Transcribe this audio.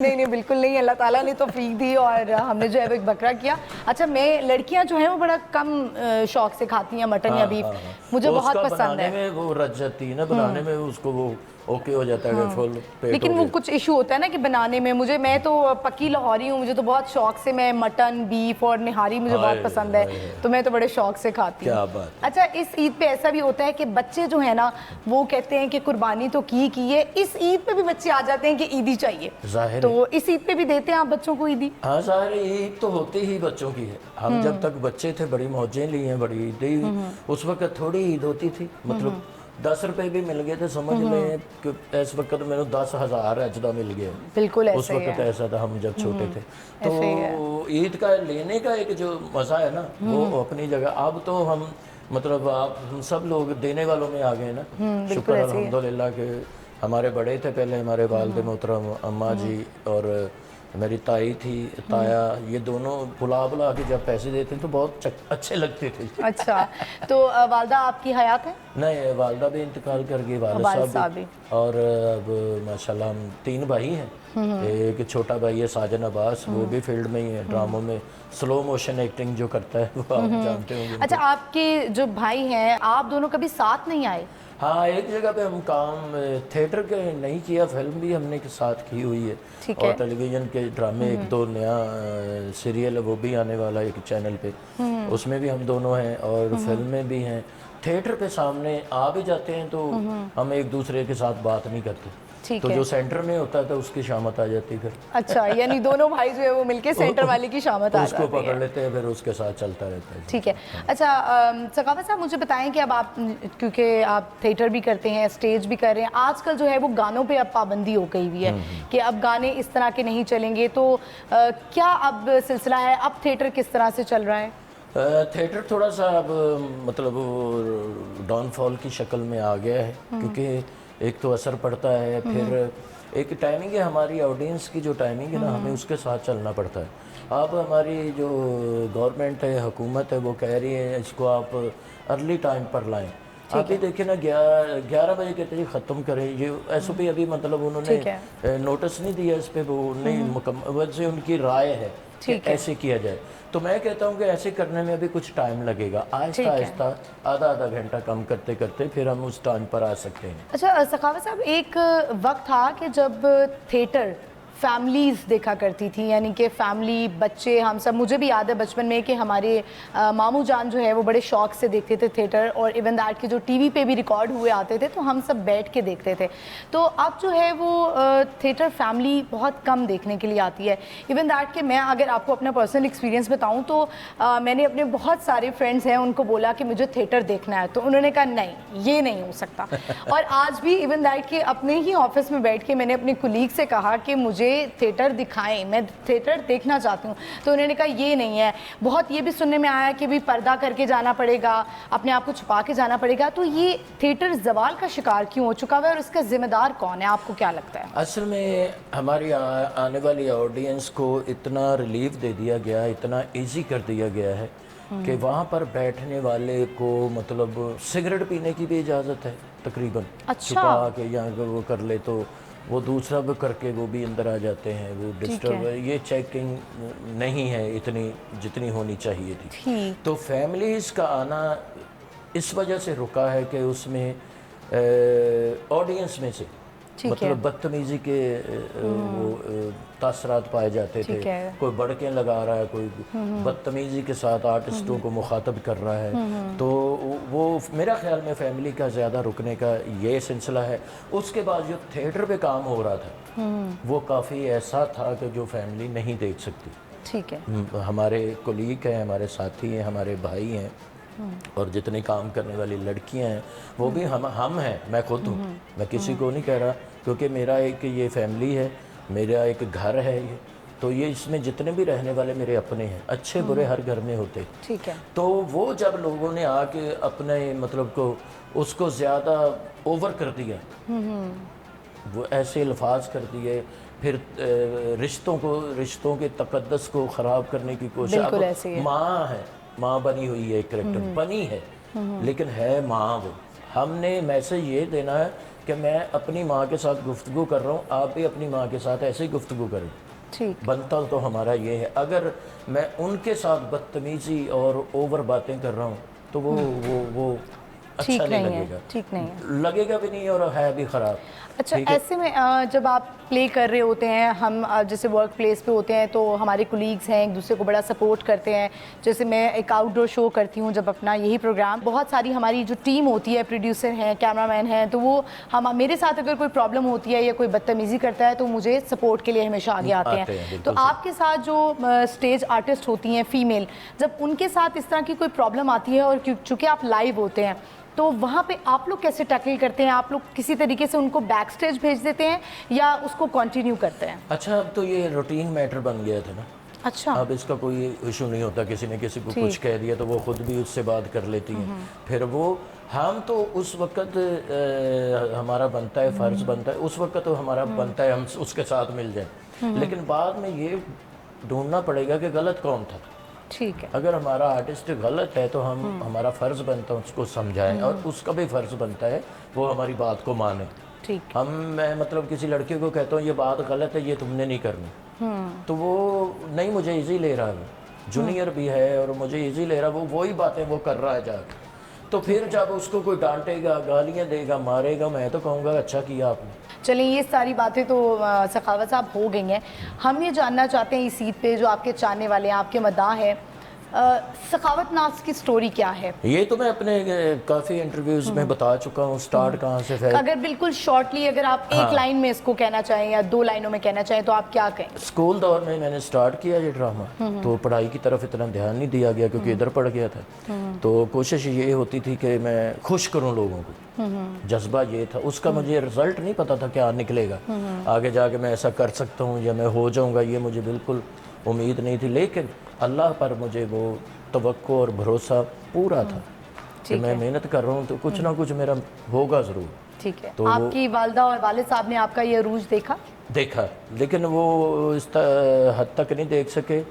نہیں نہیں بالکل نہیں, اللہ تعالیٰ نے توفیق دی اور ہم نے جو ہے ایک بکرا کیا. اچھا میں لڑکیاں جو ہیں وہ بڑا کم شوق سے کھاتی ہیں مٹن یا بیف, مجھے بہت پسند ہے. بنانے میں وہ رچ جاتی ہے نا, بنانے میں اس کو وہ اوکے ہو جاتا ہے کہ فل پیٹ. لیکن وہ کچھ ایشو ہوتا ہے نا کہ بنانے میں. میں تو پکی لاہوری ہوں, مجھے تو بہت شوق سے میں مٹن بیف اور نہاری مجھے بہت پسند ہے, تو میں تو بڑے شوق سے کھاتی ہوں. اچھا اس عید پہ ایسا بھی ہوتا ہے کہ بچے جو ہیں نا وہ کہتے ہیں کہ قربانی تو کی ہے, اس عید پہ بھی بچے آ جاتے ہیں کہ عیدی چاہیے, تو اس عید پہ بھی دیتے ہیں آپ بچوں کو عیدی؟ ہاں ظاہر ہے, عید تو ہوتی ہی بچوں کی ہے. ہم جب تک بچے تھے بڑی موجیں لی ہیں, بڑی عیدیں, اس وقت تھوڑی عید ہوتی تھی, مطلب 10 روپے بھی مل گئے تھے سمجھ لیں کہ اس وقت میں نے 10,000 اجدہ مل گئے. بالکل اس وقت ایسا تھا ہم جب چھوٹے تھے. تو عید کا لینے کا ایک جو مزہ ہے نا وہ اپنی جگہ. اب تو ہم مطلب ہم سب لوگ دینے والوں میں آ گئے نا, شکر الحمدللہ کہ ہمارے بڑے تھے پہلے, ہمارے والد محترم اماں جی اور میری تائی تھی, تایا, یہ دونوں بلا بلا کے جب پیسے دیتے تو بہت اچھے لگتے تھے. اچھا تو والدہ آپ کی حیات ہے؟ نہیں, والدہ بھی انتقال کر گئی, والد صاحب بھی. اور اب ماشاءاللہ ہم 3 بھائی ہیں. ایک چھوٹا بھائی ہے ساجن عباس, وہ بھی فیلڈ میں ہی ہے, ڈراموں میں سلو موشن ایکٹنگ جو کرتا ہے وہ آپ جانتے ہوں گے. اچھا آپ کے جو بھائی ہیں آپ دونوں کبھی ساتھ نہیں آئے؟ ہاں ایک جگہ پہ ہم کام تھیٹر کے نہیں کیا, فلم بھی ہم نے ساتھ کی ہوئی ہے, اور ٹیلی ویژن کے ڈرامے 1-2 نیا سیریل ہے وہ بھی آنے والا ہے ایک چینل پہ, اس میں بھی ہم دونوں ہیں, اور فلمیں بھی ہیں. تھیٹر پہ سامنے آ بھی جاتے ہیں تو ہم ایک دوسرے کے ساتھ بات نہیں کرتے, تو جو سینٹر میں ہوتا تھا اس کی شامت آ جاتی پھر. اچھا یعنی دونوں بھائی جو ہے وہ مل کے سینٹر والے کی شامت آ جاتی ہے, اس کو پکڑ لیتے ہیں, پھر اس کے ساتھ چلتا رہتا ہے. ٹھیک ہے. اچھا ثقافت صاحب مجھے بتائیں کہ اب آپ کیونکہ آپ تھیٹر بھی کرتے ہیں, اسٹیج بھی کر رہے ہیں, آج کل جو ہے وہ گانوں پہ اب پابندی ہو گئی ہوئی ہے کہ اب گانے اس طرح کے نہیں چلیں گے, تو کیا اب سلسلہ ہے, اب تھیٹر کس طرح سے چل رہا ہے؟ تھیٹر تھوڑا سا اب مطلب ڈاؤن فال کی شکل میں آ گیا ہے, کیونکہ ایک تو اثر پڑتا ہے, پھر ایک ٹائمنگ ہے ہماری آڈینس کی, جو ٹائمنگ ہے نا ہمیں اس کے ساتھ چلنا پڑتا ہے. اب ہماری جو گورنمنٹ ہے, حکومت ہے, وہ کہہ رہی ہے اس کو آپ ارلی ٹائم پر لائیں. آپ ہی دیکھیں نا 11 بجے کہتے ہیں ختم کریں, یہ ایسو بھی ابھی مطلب انہوں نے نوٹس نہیں دیا اس پہ, وہ نہیں مکمل سے ان کی رائے ہے کہ ایسے کیا جائے. تو میں کہتا ہوں کہ ایسے کرنے میں بھی کچھ ٹائم لگے گا, آہستہ آہستہ آدھا گھنٹہ کم کرتے کرتے پھر ہم اس ٹائم پر آ سکتے ہیں. اچھا ثقافت صاحب ایک وقت تھا کہ جب تھیٹر فیملیز دیکھا کرتی تھی, یعنی کہ فیملی, بچے, ہم سب, مجھے بھی یاد ہے بچپن میں کہ ہمارے ماموں جان جو ہے وہ بڑے شوق سے دیکھتے تھے تھیٹر, اور ایون دیٹ کے جو ٹی وی پہ بھی ریکارڈ ہوئے آتے تھے تو ہم سب بیٹھ کے دیکھتے تھے. تو اب جو ہے وہ تھیٹر فیملی بہت کم دیکھنے کے لیے آتی ہے. ایون دیٹ کہ میں اگر آپ کو اپنا پرسنل ایکسپیرینس بتاؤں تو میں نے اپنے بہت سارے فرینڈس ہیں ان کو بولا کہ مجھے تھیٹر دیکھنا ہے, تو انہوں نے کہا نہیں یہ نہیں ہو سکتا. اور آج بھی ایون دیٹ کہ اپنے ہی آفس میں بیٹھ کے میں نے اپنے کولیگ سے کہا کہ مجھے تھیٹر دکھائیں, میں تھیٹر دیکھنا چاہتی ہوں, تو انہوں نے کہا یہ نہیں ہے. بہت یہ بھی سننے میں آیا کہ بھی پردہ کر کے جانا پڑے گا, اپنے آپ کو چھپا کے جانا پڑے گا, تو یہ تھیٹر زوال کا شکار کیوں ہو چکا ہے اور اس کا ذمہ دار کون ہے, آپ کو کیا لگتا ہے؟ اصل میں ہماری آنے والی آڈینس کو اتنا ریلیف دے دیا گیا, اتنا ایزی کر دیا گیا ہے کہ وہاں پر بیٹھنے والے کو مطلب سگریٹ پینے کی بھی اجازت ہے تقریباً, چھپا کے یا وہ کر لے تو وہ دوسرا بھی کر کے وہ بھی اندر آ جاتے ہیں, وہ ڈسٹرب. یہ چیکنگ نہیں ہے اتنی جتنی ہونی چاہیے تھی. تو فیملیز کا آنا اس وجہ سے رکا ہے کہ اس میں آڈینس میں سے مطلب بدتمیزی کے وہ تاثرات پائے جاتے تھے. کوئی بڑکیں لگا رہا ہے, کوئی بدتمیزی کے ساتھ آرٹسٹوں کو مخاطب کر رہا ہے, تو وہ میرا خیال میں فیملی کا زیادہ رکنے کا یہ سلسلہ ہے. اس کے بعد جو تھیٹر پہ کام ہو رہا تھا وہ کافی ایسا تھا کہ جو فیملی نہیں دیکھ سکتی. ٹھیک ہے. ہمارے کولیگ ہیں, ہمارے ساتھی ہیں, ہمارے بھائی ہیں, اور جتنی کام کرنے والی لڑکیاں ہیں وہ بھی ہم ہیں, میں خود ہوں, میں کسی کو نہیں کہہ رہا, کیونکہ میرا ایک یہ فیملی ہے, میرا ایک گھر ہے یہ, تو یہ اس میں جتنے بھی رہنے والے میرے اپنے ہیں, اچھے برے ہر گھر میں ہوتے. ٹھیک ہے. تو وہ جب لوگوں نے آ کے اپنے مطلب کو اس کو زیادہ اوور کر دیا, وہ ایسے الفاظ کر دیے, پھر رشتوں کے تقدس کو خراب کرنے کی کوشش. اب ماں ہے, ماں بنی ہوئی ہے, ایک کریکٹر بنی ہے, لیکن ہے ماں وہ. ہم نے میسج یہ دینا ہے کہ میں اپنی ماں کے ساتھ گفتگو کر رہا ہوں، آپ بھی اپنی ماں کے ساتھ ایسے ہی گفتگو کریں. ٹھیک. بنتا تو ہمارا یہ ہے. اگر میں ان کے ساتھ بدتمیزی اور اوور باتیں کر رہا ہوں تو وہ اچھا نہیں لگے گا. ٹھیک نہیں ہے. لگے گا بھی نہیں اور ہے بھی خراب. اچھا ایسے میں جب آپ پلے کر رہے ہوتے ہیں، ہم جیسے ورک پلیس پہ ہوتے ہیں تو ہمارے کولیگز ہیں ایک دوسرے کو بڑا سپورٹ کرتے ہیں. جیسے میں ایک آؤٹ ڈور شو کرتی ہوں جب اپنا یہی پروگرام، بہت ساری ہماری جو ٹیم ہوتی ہے، پروڈیوسر ہیں، کیمرہ مین ہیں، تو وہ میرے ساتھ اگر کوئی پرابلم ہوتی ہے یا کوئی بدتمیزی کرتا ہے تو مجھے سپورٹ کے لیے ہمیشہ آگے آتے ہیں. تو آپ کے ساتھ جو اسٹیج آرٹسٹ ہوتی ہیں فیمیل، جب ان کے ساتھ اس طرح کی کوئی پرابلم آتی ہے اور چونکہ آپ لائیو ہوتے ہیں تو وہاں پہ آپ لوگ کیسے ٹیکل کرتے ہیں؟ آپ لوگ کسی طریقے سے ان کو بیک سٹیج بھیج دیتے ہیں یا اس کو کنٹینیو کرتے ہیں؟ اچھا اب تو یہ روٹین میٹر بن گیا تھا نا. اچھا. اب اس کا کوئی ایشو نہیں ہوتا. کسی نے کسی کو کچھ کہہ دیا تو وہ خود بھی اس سے بات کر لیتی ہیں. پھر وہ ہم تو اس وقت ہمارا بنتا ہے، فرض بنتا ہے اس وقت تو ہمارا بنتا ہے ہم اس کے ساتھ مل جائیں. لیکن بعد میں یہ ڈھونڈنا پڑے گا کہ غلط کون تھا. ٹھیک ہے. اگر ہمارا آرٹسٹ غلط ہے تو ہمارا فرض بنتا ہے اس کو سمجھائیں اور اس کا بھی فرض بنتا ہے وہ ہماری بات کو مانے. ٹھیک. میں مطلب کسی لڑکے کو کہتا ہوں یہ بات غلط ہے، یہ تم نے نہیں کرنی، تو وہ نہیں مجھے ایزی لے رہا ہے. جونیئر بھی ہے اور مجھے ایزی لے رہا ہے، وہی باتیں وہ کر رہا ہے جا کے. تو پھر جب اس کو کوئی ڈانٹے گا، گالیاں دے گا، مارے گا، میں تو کہوں گا اچھا کیا آپ نے. چلیں یہ ساری باتیں تو سخاوت صاحب ہو گئی ہیں. ہم یہ جاننا چاہتے ہیں اس عید پہ جو آپ کے چاہنے والے ہیں، آپ کے مداح ہیں، سخاوت ناز کی سٹوری کیا ہے؟ یہ تو میں اپنے کافی انٹرویوز میں بتا چکا ہوں. سٹارٹ کہاں سے ہے؟ اگر بالکل شارٹلی اگر آپ ایک لائن میں اس کو کہنا چاہیں یا 2 لائنوں میں کہنا چاہیں تو آپ کیا کہیں؟ اسکول دور میں نے سٹارٹ کیا یہ ڈرامہ، تو پڑھائی کی طرف اتنا دھیان نہیں دیا گیا کیونکہ ادھر پڑھ گیا تھا. تو کوشش یہ ہوتی تھی کہ میں خوش کروں لوگوں کو. جذبہ یہ تھا. اس کا مجھے رزلٹ نہیں پتا تھا کیا نکلے گا آگے جا کے میں ایسا کر سکتا ہوں یا میں ہو جاؤں گا، یہ مجھے بالکل امید نہیں تھی. لیکن اللہ پر مجھے وہ توقع اور بھروسہ پورا تھا کہ میں محنت کر رہا ہوں تو کچھ نہ کچھ میرا ہوگا ضرور. ٹھیک ہے. آپ کی والدہ اور والد صاحب نے آپ کا یہ عروج دیکھا؟ دیکھا، لیکن وہ اس حد تک نہیں دیکھ سکے